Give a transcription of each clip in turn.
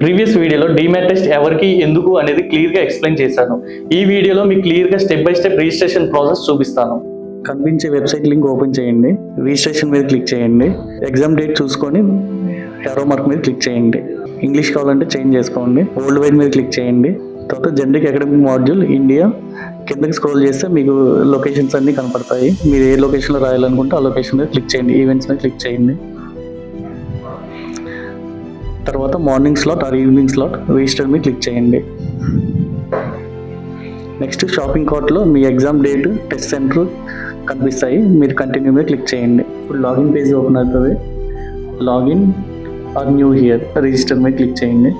Previous వీడియోలో demat test ఎవరికి ఎందుకు అనేది క్లియర్గా ఎక్స్ప్లెయిన్ చేశాను. ఈ వీడియోలో మీకు క్లియర్గా step by step registration process చూపిస్తాను. కనిపించే వెబ్సైట్ లింక్ ఓపెన్ చేయండి, రిజిస్ట్రేషన్ మీద క్లిక్ చేయండి, ఎగ్జామ్ డేట్ చూసుకొని యారో మార్క్ మీద క్లిక్ చేయండి. ఇంగ్లీష్ కావాలంటే చేంజ్ చేసుకోండి, వరల్డ్ వైడ్ మీద క్లిక్ చేయండి. తర్వాత జనరిక్ అకాడమిక్ మాడ్యూల్ ఇండియా కిందకి స్క్రోల్ చేస్తే మీకు లొకేషన్స్ అన్నీ కనపడతాయి. మీరు ఏ లొకేషన్లో రాయాలనుకుంటే ఆ లొకేషన్ మీద క్లిక్ చేయండి, ఈవెంట్స్ మీద క్లిక్ చేయండి. తర్వాత morning slot or evening slot register మీద క్లిక్ చేయండి. నెక్స్ట్ షాపింగ్ కార్ట్లో మీ ఎగ్జామ్ డేట్, టెస్ట్ సెంటర్ కనిపిస్తాయి. మీరు కంటిన్యూ మీద క్లిక్ చేయండి. ఇప్పుడు లాగిన్ పేజ్ ఓపెన్ అవుతుంది. Login or new here register మీద క్లిక్ చేయండి.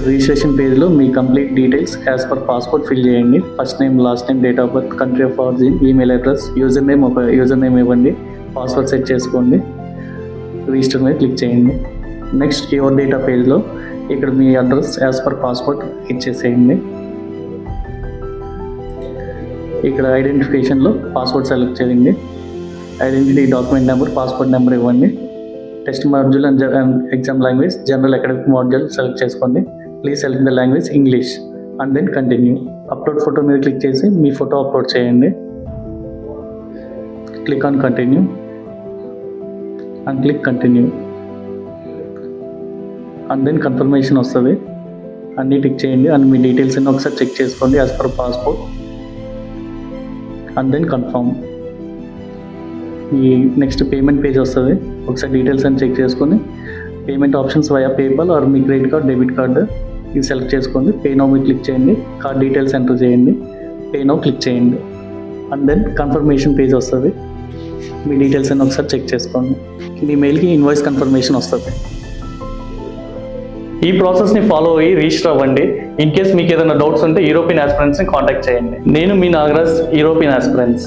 రిజిస్ట్రేషన్ పేజ్లో మీ complete details as per passport fill చేయండి. First name, last name, date of birth, country of origin, email address, user name ఇవ్వండి, password set చేసుకోండి. Register మీద click చేయండి. Next your data పేజ్లో ఇక్కడ మీ అడ్రస్ యాజ్ పర్ పాస్పోర్ట్ ఇచ్చేసేయండి. ఇక్కడ ఐడెంటిఫికేషన్లో పాస్పోర్ట్ సెలెక్ట్ చేయండి. Identity document number, passport number ఇవ్వండి. Test module and exam language general academic module select చేసుకోండి. Please select the language English and then continue. Upload photo మీద క్లిక్ చేసి మీ photo upload చేయండి. Click on continue and click continue and then confirmation వస్తుంది. అన్నీ tick చేయండి and me details అన్నీ ఒకసారి చెక్ చేసుకోండి as per passport and then confirm. ఈ నెక్స్ట్ పేమెంట్ పేజ్ వస్తుంది. ఒకసారి డీటెయిల్స్ అన్ని చెక్ చేసుకొని payment options via PayPal or మీ క్రెడిట్ కార్డ్, డెబిట్ కార్డు ఇది సెలెక్ట్ చేసుకోండి. పే నౌ మీద క్లిక్ చేయండి. కార్డ్ డీటెయిల్స్ ఎంటర్ చేయండి. పే నౌ క్లిక్ చేయండి అండ్ దెన్ కన్ఫర్మేషన్ పేజ్ వస్తుంది. మీ డీటెయిల్స్ అన్ని ఒకసారి చెక్ చేసుకోండి. మీ మెయిల్కి ఇన్వాయిస్ కన్ఫర్మేషన్ వస్తుంది. ఈ ప్రాసెస్ని ఫాలో అయ్యి రిజిస్టర్ అవ్వండి. ఇన్ కేస్ మీకు ఏదైనా డౌట్స్ ఉంటే యూరోపియన్ ఆస్పిరెంట్స్ని కాంటాక్ట్ చేయండి. నేను మీ నాగరాజ్, యూరోపియన్ ఆస్పిరెంట్స్.